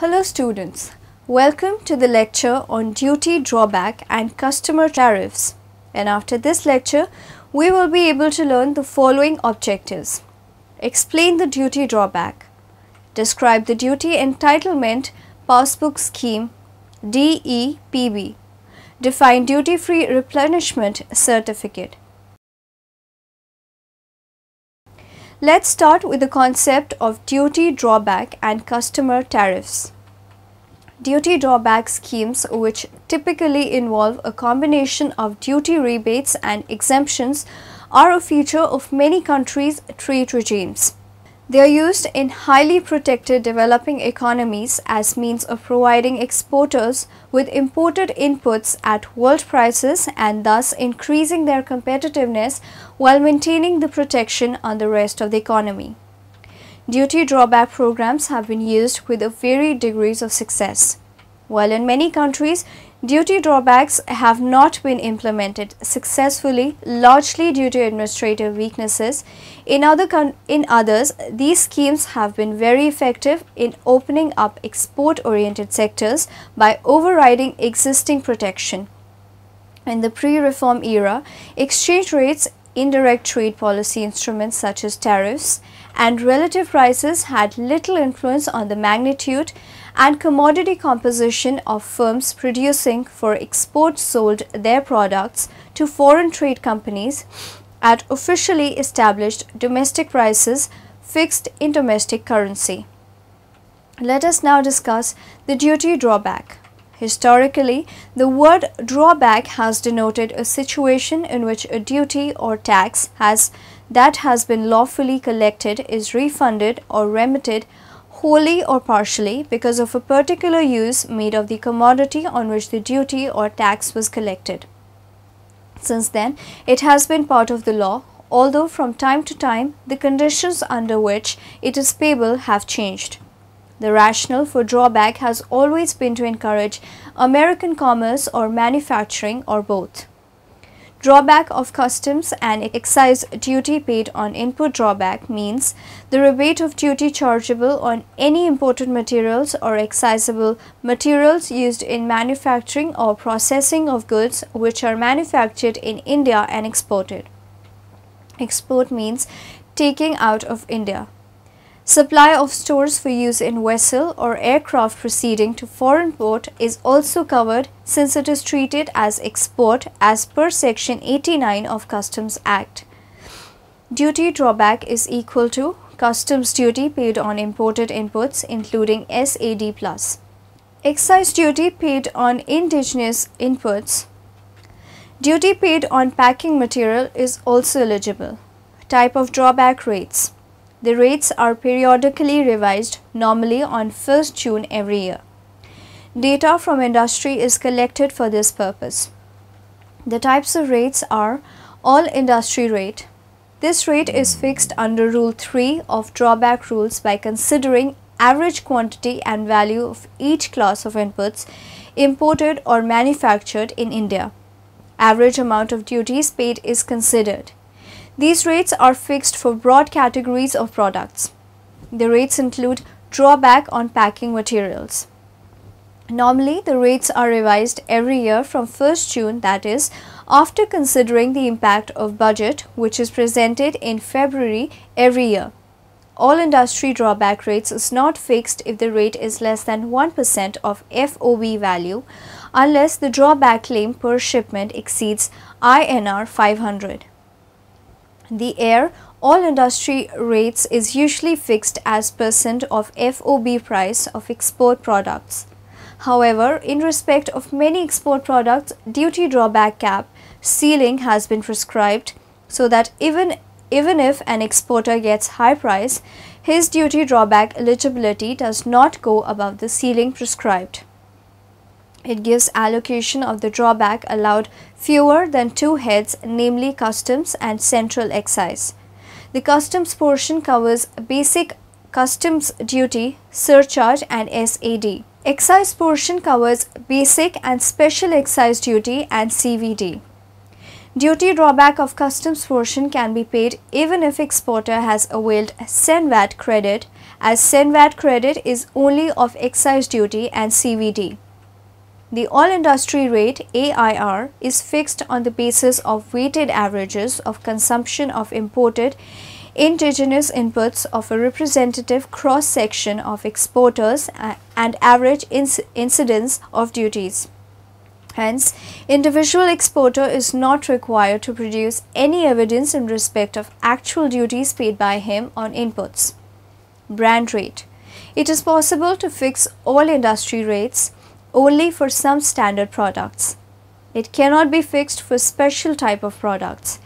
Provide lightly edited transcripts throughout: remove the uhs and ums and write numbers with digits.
Hello students, welcome to the lecture on duty drawback and customer tariffs, and after this lecture we will be able to learn the following objectives. Explain the duty drawback, describe the duty entitlement passbook scheme DEPB, define duty-free replenishment certificate. Let's start with the concept of duty drawback and customer tariffs. Duty drawback schemes, which typically involve a combination of duty rebates and exemptions, are a feature of many countries' trade regimes. They are used in highly protected developing economies as means of providing exporters with imported inputs at world prices and thus increasing their competitiveness while maintaining the protection on the rest of the economy. Duty drawback programs have been used with varied degrees of success. While in many countries, duty drawbacks have not been implemented successfully, largely due to administrative weaknesses. In others, these schemes have been very effective in opening up export-oriented sectors by overriding existing protection. In the pre-reform era, exchange rates, indirect trade policy instruments such as tariffs, and relative prices had little influence on the magnitude and commodity composition of firms producing for export sold their products to foreign trade companies at officially established domestic prices fixed in domestic currency. Let us now discuss the duty drawback. Historically, the word drawback has denoted a situation in which a duty or tax that has been lawfully collected is refunded or remitted wholly or partially because of a particular use made of the commodity on which the duty or tax was collected. Since then, it has been part of the law, although from time to time the conditions under which it is payable have changed. The rationale for drawback has always been to encourage American commerce or manufacturing or both. Drawback of customs and excise duty paid on input drawback means the rebate of duty chargeable on any imported materials or excisable materials used in manufacturing or processing of goods which are manufactured in India and exported. Export means taking out of India. Supply of stores for use in vessel or aircraft proceeding to foreign port is also covered since it is treated as export as per Section 89 of Customs Act. Duty drawback is equal to customs duty paid on imported inputs including SAD+. Excise duty paid on indigenous inputs. Duty paid on packing material is also eligible. Type of drawback rates. The rates are periodically revised, normally on 1st June every year. Data from industry is collected for this purpose. The types of rates are all industry rate. This rate is fixed under Rule 3 of drawback rules by considering average quantity and value of each class of inputs imported or manufactured in India. Average amount of duties paid is considered. These rates are fixed for broad categories of products. The rates include drawback on packing materials. Normally, the rates are revised every year from 1st June, that is, after considering the impact of budget, which is presented in February every year. All industry drawback rates is not fixed if the rate is less than 1% of FOB value, unless the drawback claim per shipment exceeds INR 500. The all industry rates is usually fixed as percent of FOB price of export products. However, in respect of many export products, duty drawback cap ceiling has been prescribed so that even if an exporter gets high price, his duty drawback eligibility does not go above the ceiling prescribed. It gives allocation of the drawback allowed fewer than two heads, namely customs and central excise. The customs portion covers basic customs duty, surcharge and SAD. Excise portion covers basic and special excise duty and CVD. Duty drawback of customs portion can be paid even if exporter has availed SENVAT credit, as SENVAT credit is only of excise duty and CVD. The all industry rate AIR is fixed on the basis of weighted averages of consumption of imported indigenous inputs of a representative cross section of exporters and average incidence of duties. Hence, individual exporter is not required to produce any evidence in respect of actual duties paid by him on inputs. Brand rate. It is possible to fix all industry rates only for some standard products. It cannot be fixed for special type of products.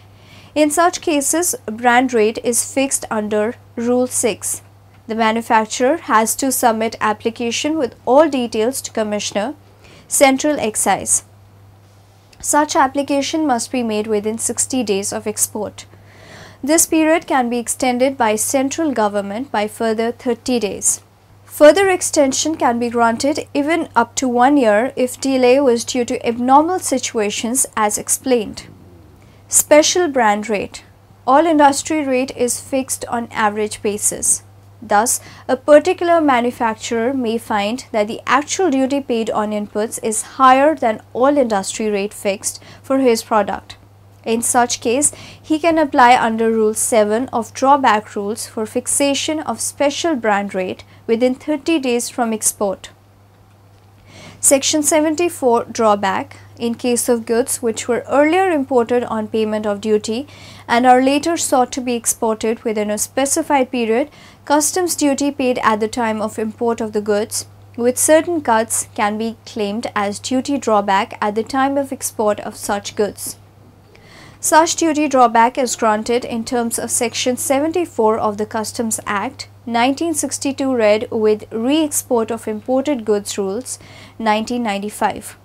In such cases, brand rate is fixed under Rule 6. The manufacturer has to submit application with all details to Commissioner, Central Excise. Such application must be made within 60 days of export. This period can be extended by central government by further 30 days. Further extension can be granted even up to 1 year if delay was due to abnormal situations as explained. Special brand rate. All industry rate is fixed on average basis. Thus, a particular manufacturer may find that the actual duty paid on inputs is higher than all industry rate fixed for his product. In such case, he can apply under Rule 7 of Drawback Rules for fixation of special brand rate within 30 days from export. Section 74 Drawback. In case of goods which were earlier imported on payment of duty and are later sought to be exported within a specified period, customs duty paid at the time of import of the goods, with certain cuts, can be claimed as duty drawback at the time of export of such goods. Such duty drawback is granted in terms of Section 74 of the Customs Act 1962 read with Re-Export of Imported Goods Rules 1995.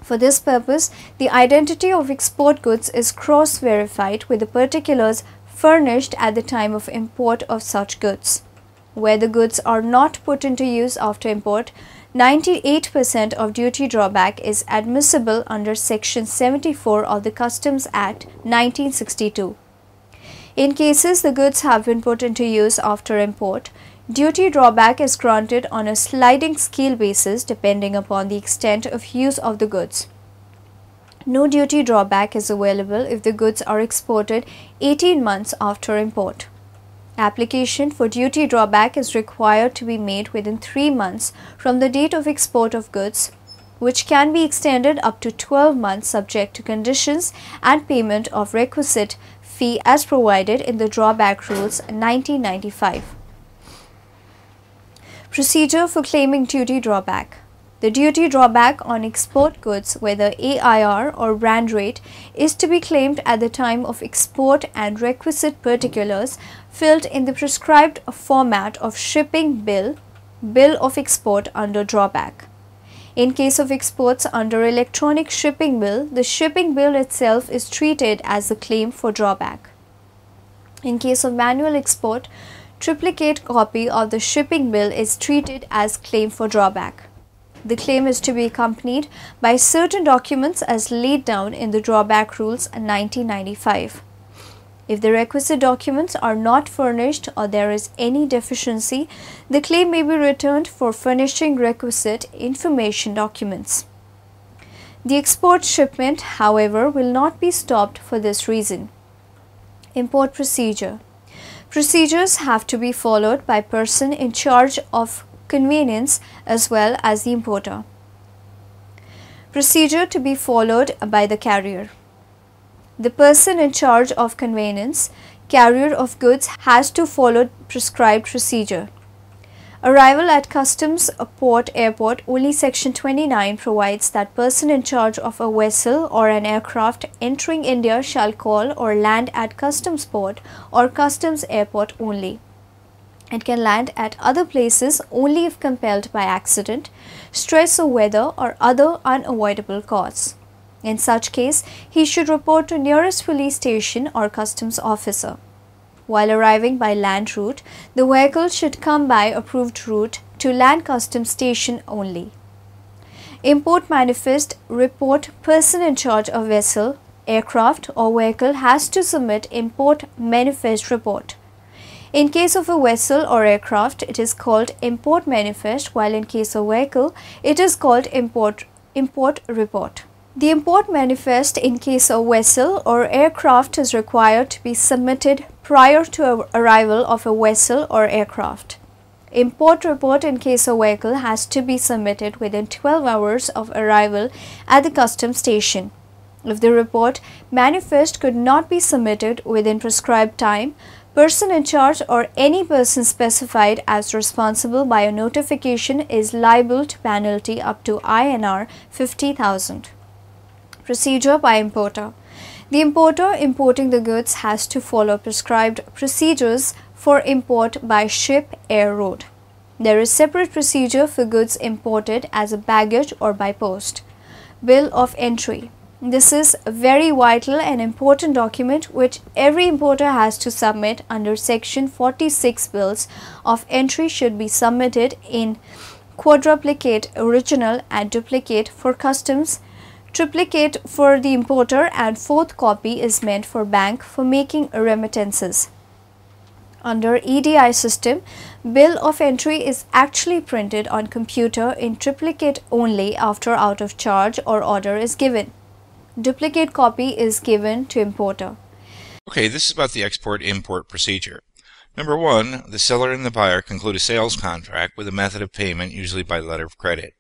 For this purpose, the identity of export goods is cross-verified with the particulars furnished at the time of import of such goods. Where the goods are not put into use after import, 98% of duty drawback is admissible under Section 74 of the Customs Act 1962. In cases the goods have been put into use after import, duty drawback is granted on a sliding scale basis depending upon the extent of use of the goods. No duty drawback is available if the goods are exported 18 months after import. Application for duty drawback is required to be made within 3 months from the date of export of goods, which can be extended up to 12 months subject to conditions and payment of requisite fee as provided in the Drawback Rules 1995. Procedure for claiming duty drawback. The duty drawback on export goods, whether AIR or brand rate, is to be claimed at the time of export and requisite particulars filled in the prescribed format of shipping bill of export under drawback. In case of exports under electronic shipping bill, the shipping bill itself is treated as a claim for drawback. In case of manual export, triplicate copy of the shipping bill is treated as claim for drawback. The claim is to be accompanied by certain documents as laid down in the Drawback Rules 1995. If the requisite documents are not furnished or there is any deficiency, the claim may be returned for furnishing requisite information documents. The export shipment, however, will not be stopped for this reason. Import procedure. Procedures have to be followed by person in charge of conveyance as well as the importer. Procedure to be followed by the carrier. The person in charge of conveyance, carrier of goods, has to follow prescribed procedure. Arrival at customs port airport, only Section 29 provides that person in charge of a vessel or an aircraft entering India shall call or land at customs port or customs airport only. It can land at other places only if compelled by accident, stress of weather or other unavoidable cause. In such case, he should report to nearest police station or customs officer. While arriving by land route, the vehicle should come by approved route to land customs station only. Import manifest report person in charge of vessel aircraft or vehicle has to submit import manifest report. In case of a vessel or aircraft, it is called import manifest, while in case of vehicle, it is called import report. The import manifest in case of vessel or aircraft is required to be submitted prior to arrival of a vessel or aircraft. Import report in case of vehicle has to be submitted within 12 hours of arrival at the customs station. If the report manifest could not be submitted within prescribed time, person in charge or any person specified as responsible by a notification is liable to penalty up to INR 50,000. Procedure by importer. The importer importing the goods has to follow prescribed procedures for import by ship, air, road. There is separate procedure for goods imported as a baggage or by post. Bill of entry. This is a very vital and important document which every importer has to submit under Section 46. Bills of entry should be submitted in quadruplicate original and duplicate for customs, triplicate for the importer, and fourth copy is meant for bank for making remittances. Under EDI system, bill of entry is actually printed on computer in triplicate only after out of charge or order is given. Duplicate copy is given to importer. Okay, this is about the export-import procedure. Number 1, the seller and the buyer conclude a sales contract with a method of payment, usually by letter of credit.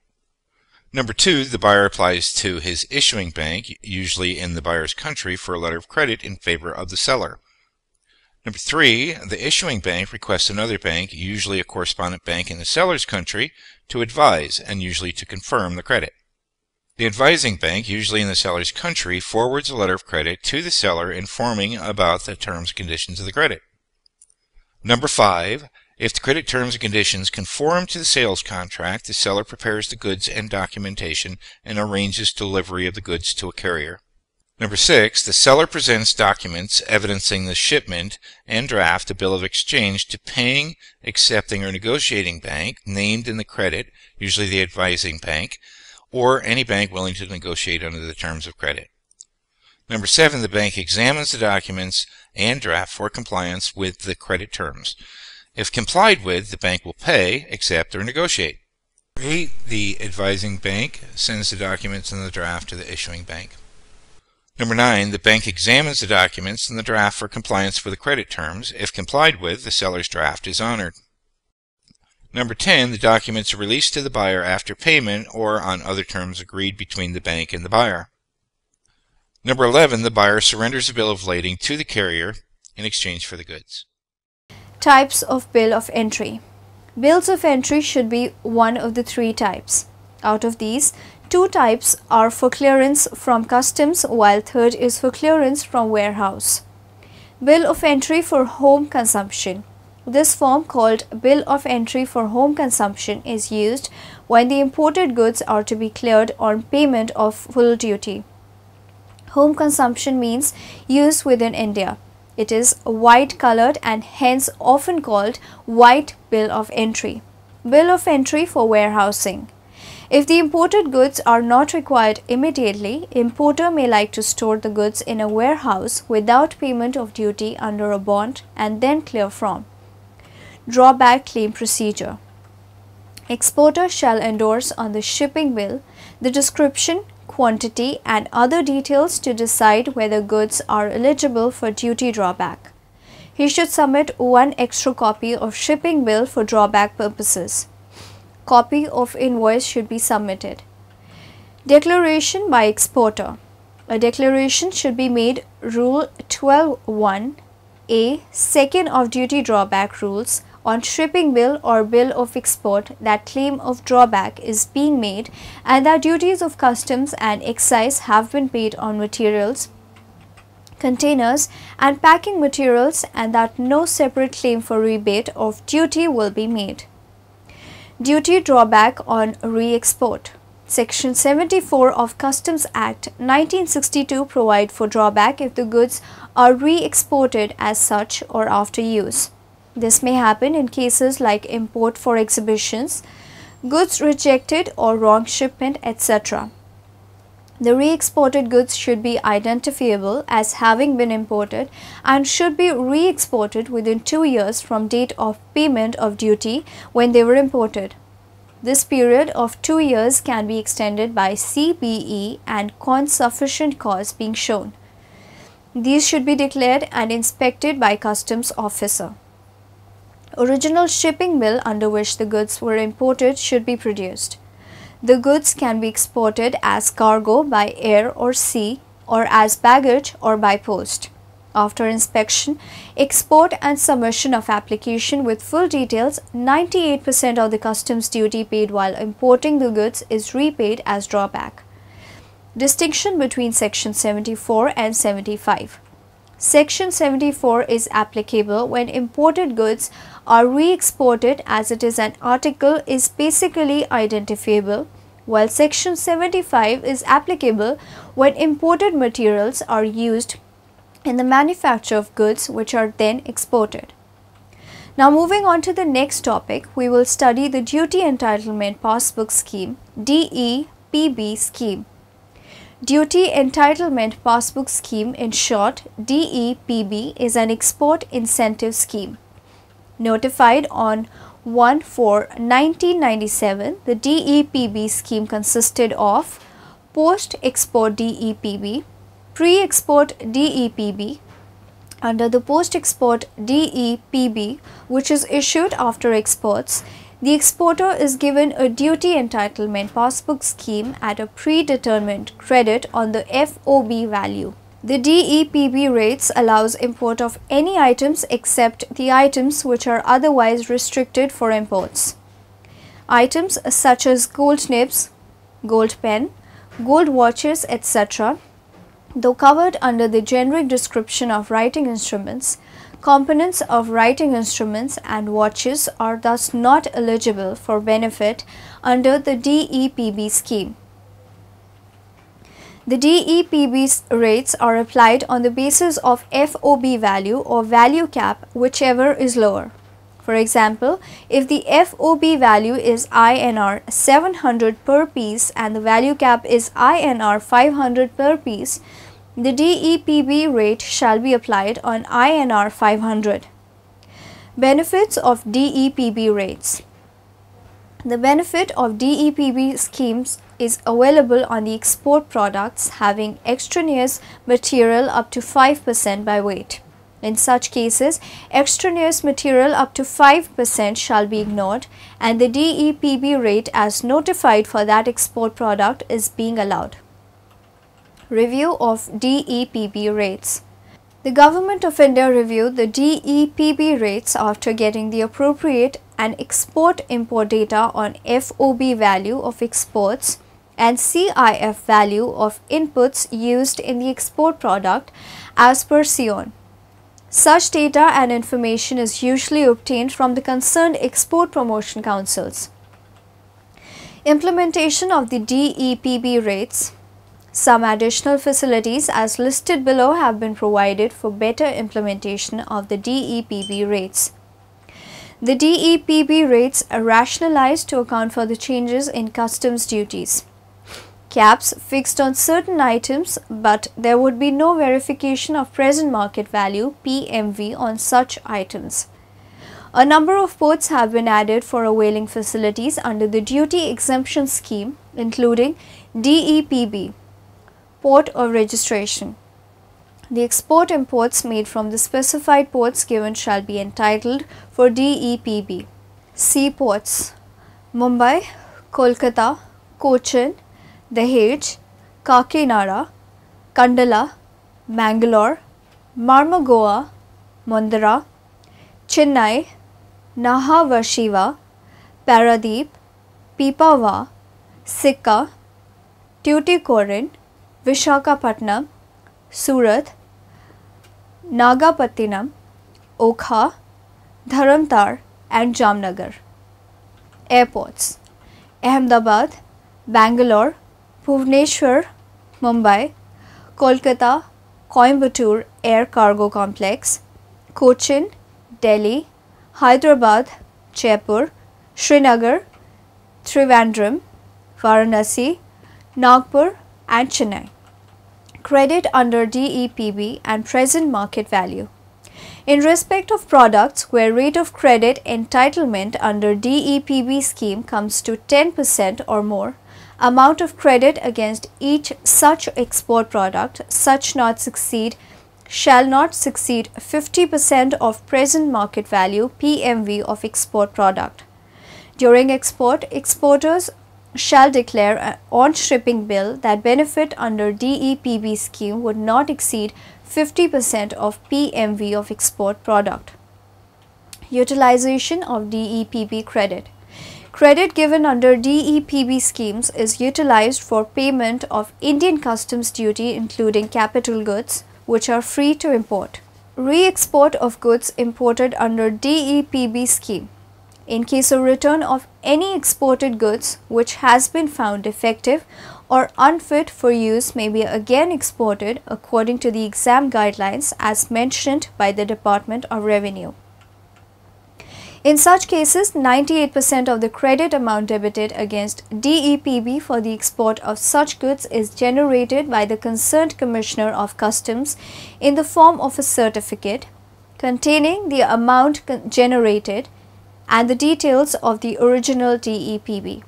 Number 2, the buyer applies to his issuing bank, usually in the buyer's country, for a letter of credit in favor of the seller. Number 3, the issuing bank requests another bank, usually a correspondent bank in the seller's country, to advise and usually to confirm the credit. The advising bank, usually in the seller's country, forwards a letter of credit to the seller informing about the terms and conditions of the credit. Number 5, if the credit terms and conditions conform to the sales contract, the seller prepares the goods and documentation and arranges delivery of the goods to a carrier. Number 6, the seller presents documents evidencing the shipment and draft a bill of exchange to paying, accepting, or negotiating bank named in the credit, usually the advising bank, or any bank willing to negotiate under the terms of credit. Number 7, the bank examines the documents and draft for compliance with the credit terms. If complied with, the bank will pay, accept, or negotiate. 8, the advising bank sends the documents and the draft to the issuing bank. Number 9, the bank examines the documents and the draft for compliance with the credit terms. If complied with, the seller's draft is honored. Number 10, the documents are released to the buyer after payment or on other terms agreed between the bank and the buyer. Number 11, the buyer surrenders a bill of lading to the carrier in exchange for the goods. Types of bill of entry. Bills of entry should be one of the 3 types. Out of these, 2 types are for clearance from customs, while third is for clearance from warehouse. Bill of entry for home consumption. This form, called bill of entry for home consumption, is used when the imported goods are to be cleared on payment of full duty. Home consumption means use within India. It is white colored and hence often called white bill of entry. Bill of entry for warehousing. If the imported goods are not required immediately, importer may like to store the goods in a warehouse without payment of duty under a bond and then clear from. Drawback claim procedure. Exporter shall endorse on the shipping bill the description, quantity, and other details to decide whether goods are eligible for duty drawback. He should submit 1 extra copy of shipping bill for drawback purposes. Copy of invoice should be submitted. Declaration by exporter. A declaration should be made. Rule 12(1)(a) second of duty drawback rules on shipping bill or bill of export that claim of drawback is being made and that duties of customs and excise have been paid on materials, containers, and packing materials, and that no separate claim for rebate of duty will be made. Duty drawback on re-export. Section 74 of Customs Act 1962 provide for drawback if the goods are re-exported as such or after use. This may happen in cases like import for exhibitions, goods rejected or wrong shipment, etc. The re-exported goods should be identifiable as having been imported and should be re-exported within 2 years from date of payment of duty when they were imported. This period of 2 years can be extended by CBE and sufficient cause being shown. These should be declared and inspected by customs officer. Original shipping bill under which the goods were imported should be produced. The goods can be exported as cargo by air or sea, or as baggage or by post. After inspection, export and submission of application with full details, 98% of the customs duty paid while importing the goods is repaid as drawback. Distinction between Section 74 and 75. Section 74 is applicable when imported goods are re-exported as it is an article is basically identifiable, while Section 75 is applicable when imported materials are used in the manufacture of goods which are then exported. Now moving on to the next topic, we will study the Duty Entitlement Passbook Scheme, DEPB scheme. Duty Entitlement Passbook Scheme, in short DEPB, is an export incentive scheme. Notified on 1/4/1997, the DEPB scheme consisted of post-export DEPB, pre-export DEPB. Under the post-export DEPB, which is issued after exports, the exporter is given a duty entitlement passbook scheme at a predetermined credit on the FOB value. The DEPB rates allows import of any items except the items which are otherwise restricted for imports. Items such as gold nibs, gold pen, gold watches, etc., though covered under the generic description of writing instruments, components of writing instruments and watches are thus not eligible for benefit under the DEPB scheme. The DEPB rates are applied on the basis of FOB value or value cap, whichever is lower. For example, if the FOB value is INR 700 per piece and the value cap is INR 500 per piece, the DEPB rate shall be applied on INR 500. Benefits of DEPB rates. The benefit of DEPB schemes is available on the export products having extraneous material up to 5% by weight. In such cases, extraneous material up to 5% shall be ignored and the DEPB rate as notified for that export product is being allowed. Review of DEPB rates. The Government of India reviewed the DEPB rates after getting the appropriate and export-import data on FOB value of exports and CIF value of inputs used in the export product as per SEON. Such data and information is usually obtained from the concerned export promotion councils. Implementation of the DEPB rates. Some additional facilities as listed below have been provided for better implementation of the DEPB rates. The DEPB rates are rationalized to account for the changes in customs duties. Caps fixed on certain items, but there would be no verification of present market value PMV on such items. A number of ports have been added for availing facilities under the duty exemption scheme, including DEPB, Port of Registration. The export imports made from the specified ports given shall be entitled for DEPB. Seaports: Mumbai, Kolkata, Cochin, Dahej, Kakinada, Kandala, Mangalore, Marmagua, Mundra, Chennai, Nahavashiva, Paradeep, Pipavav, Sikka, Tuticorin, Vishakhapatnam, Surat, Nagapattinam, Okha, Dharamtar and Jamnagar. Airports: Ahmedabad, Bangalore, Bhubaneswar, Mumbai, Kolkata, Coimbatore Air Cargo Complex, Cochin, Delhi, Hyderabad, Jaipur, Srinagar, Trivandrum, Varanasi, Nagpur, and Chennai. Credit under DEPB and present market value. In respect of products where rate of credit entitlement under DEPB scheme comes to 10% or more, amount of credit against each such export product shall not exceed 50% of present market value PMV of export product. During export, exporters shall declare an on-shipping bill that benefit under DEPB scheme would not exceed 50% of PMV of export product. Utilization of DEPB credit. Credit given under DEPB schemes is utilized for payment of Indian customs duty including capital goods which are free to import. Re-export of goods imported under DEPB scheme. In case of return of any exported goods which has been found defective or unfit for use may be again exported according to the exam guidelines as mentioned by the Department of Revenue. In such cases, 98% of the credit amount debited against DEPB for the export of such goods is generated by the concerned Commissioner of Customs in the form of a certificate containing the amount generated and the details of the original DEPB.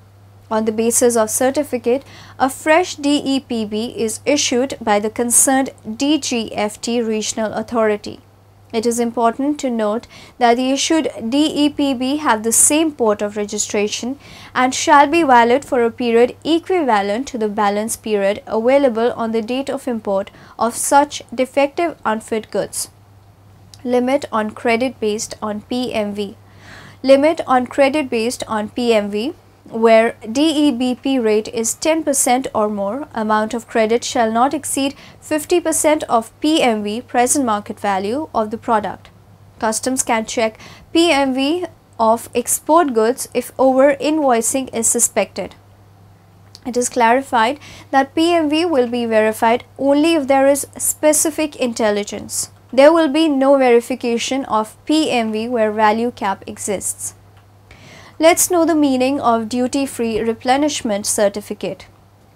On the basis of certificate, a fresh DEPB is issued by the concerned DGFT regional authority. It is important to note that the issued DEPB have the same port of registration and shall be valid for a period equivalent to the balance period available on the date of import of such defective unfit goods. Limit on credit based on PMV. Limit on credit based on PMV. Where DEBP rate is 10% or more, amount of credit shall not exceed 50% of PMV present market value of the product. Customs can check PMV of export goods if over invoicing is suspected. It is clarified that PMV will be verified only if there is specific intelligence. There will be no verification of PMV where value cap exists. Let's know the meaning of duty-free replenishment certificate.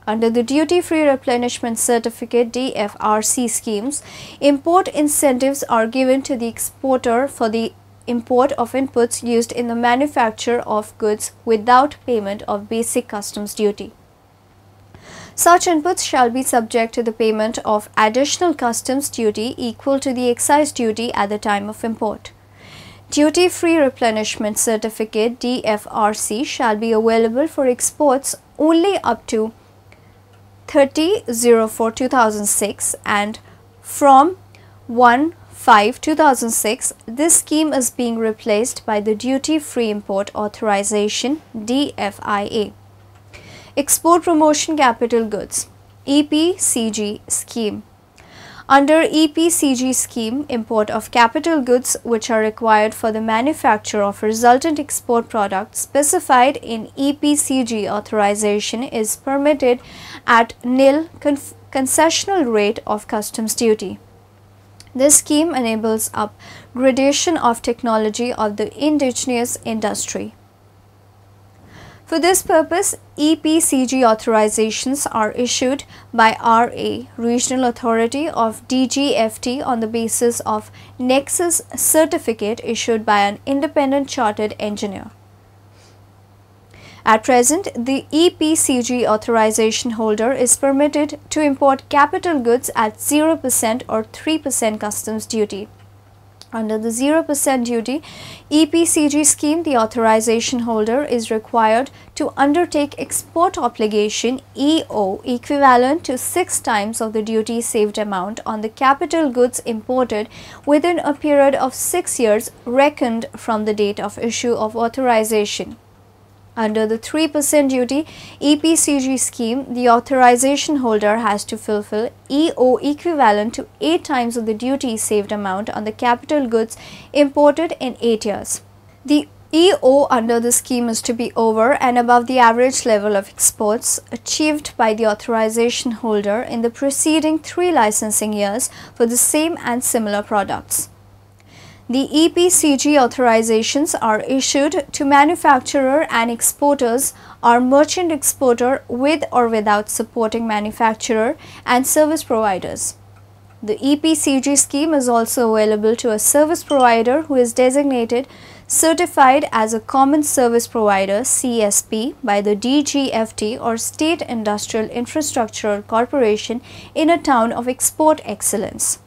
Under the duty-free replenishment certificate DFRC schemes, import incentives are given to the exporter for the import of inputs used in the manufacture of goods without payment of basic customs duty. Such inputs shall be subject to the payment of additional customs duty equal to the excise duty at the time of import. Duty-free replenishment certificate DFRC shall be available for exports only up to 30/04/2006 and from 1/5/2006 this scheme is being replaced by the Duty-Free Import Authorization DFIA. Export Promotion Capital Goods EPCG scheme. Under EPCG scheme, import of capital goods which are required for the manufacture of resultant export products specified in EPCG authorization is permitted at nil concessional rate of customs duty. This scheme enables upgradation of technology of the indigenous industry. For this purpose, EPCG authorizations are issued by RA, Regional Authority of DGFT on the basis of Nexus certificate issued by an independent chartered engineer. At present, the EPCG authorization holder is permitted to import capital goods at 0% or 3% customs duty. Under the 0% duty EPCG scheme, the authorization holder is required to undertake export obligation EO equivalent to 6 times of the duty saved amount on the capital goods imported within a period of 6 years reckoned from the date of issue of authorization. Under the 3% duty EPCG scheme, the authorization holder has to fulfill EO equivalent to 8 times of the duty saved amount on the capital goods imported in 8 years. The EO under the scheme is to be over and above the average level of exports achieved by the authorization holder in the preceding 3 licensing years for the same and similar products. The EPCG authorizations are issued to manufacturer and exporters or merchant exporter with or without supporting manufacturer and service providers. The EPCG scheme is also available to a service provider who is designated certified as a Common Service Provider (CSP) by the DGFT or State Industrial Infrastructure Corporation in a town of export excellence.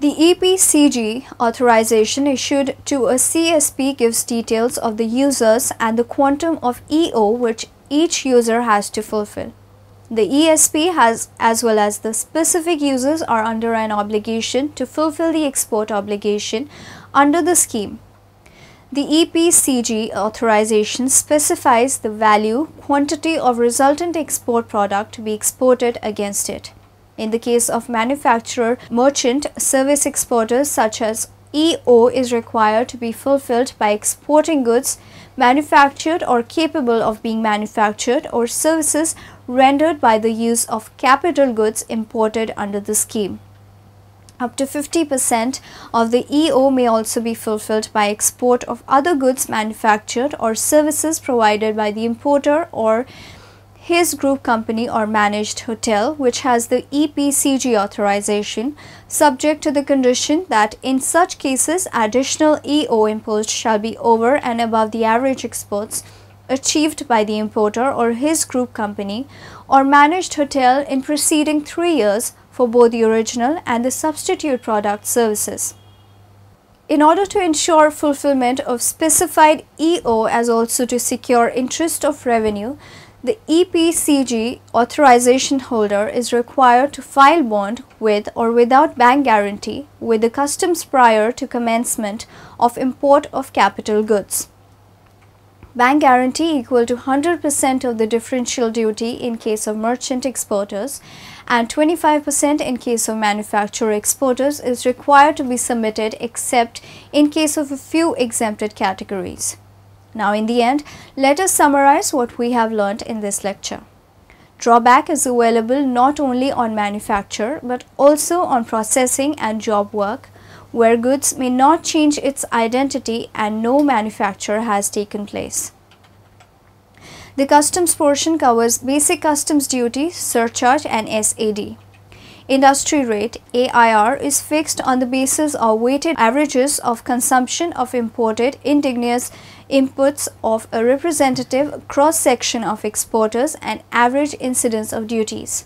The EPCG authorization issued to a CSP gives details of the users and the quantum of EO which each user has to fulfill. The ESP has, as well as the specific users, are under an obligation to fulfill the export obligation under the scheme. The EPCG authorization specifies the value, quantity of resultant export product to be exported against it. In the case of manufacturer, merchant, service exporters such as EO is required to be fulfilled by exporting goods manufactured or capable of being manufactured or services rendered by the use of capital goods imported under the scheme. Up to 50% of the EO may also be fulfilled by export of other goods manufactured or services provided by the importer or his group company or managed hotel which has the EPCG authorization, subject to the condition that in such cases additional EO imposed shall be over and above the average exports achieved by the importer or his group company or managed hotel in preceding 3 years for both the original and the substitute product services. In order to ensure fulfillment of specified EO as also to secure interest of revenue, the EPCG authorization holder is required to file bond with or without bank guarantee with the customs prior to commencement of import of capital goods. Bank guarantee equal to 100% of the differential duty in case of merchant exporters and 25% in case of manufacturer exporters is required to be submitted except in case of a few exempted categories. Now in the end, let us summarize what we have learnt in this lecture. Drawback is available not only on manufacture but also on processing and job work where goods may not change its identity and no manufacture has taken place. The customs portion covers basic customs duty, surcharge and SAD. Industry rate AIR is fixed on the basis of weighted averages of consumption of imported indigenous inputs of a representative cross-section of exporters and average incidence of duties.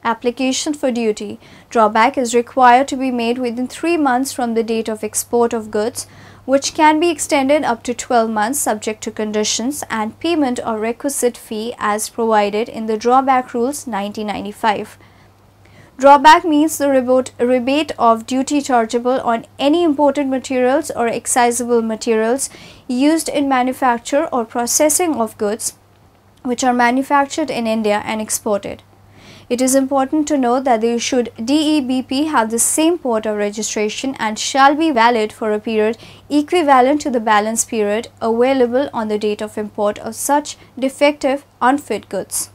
Application for duty. Drawback is required to be made within 3 months from the date of export of goods, which can be extended up to 12 months subject to conditions and payment of requisite fee as provided in the Drawback Rules 1995. Drawback means the rebate of duty chargeable on any imported materials or excisable materials used in manufacture or processing of goods which are manufactured in India and exported. It is important to note that the issued DEBP have the same port of registration and shall be valid for a period equivalent to the balance period available on the date of import of such defective unfit goods.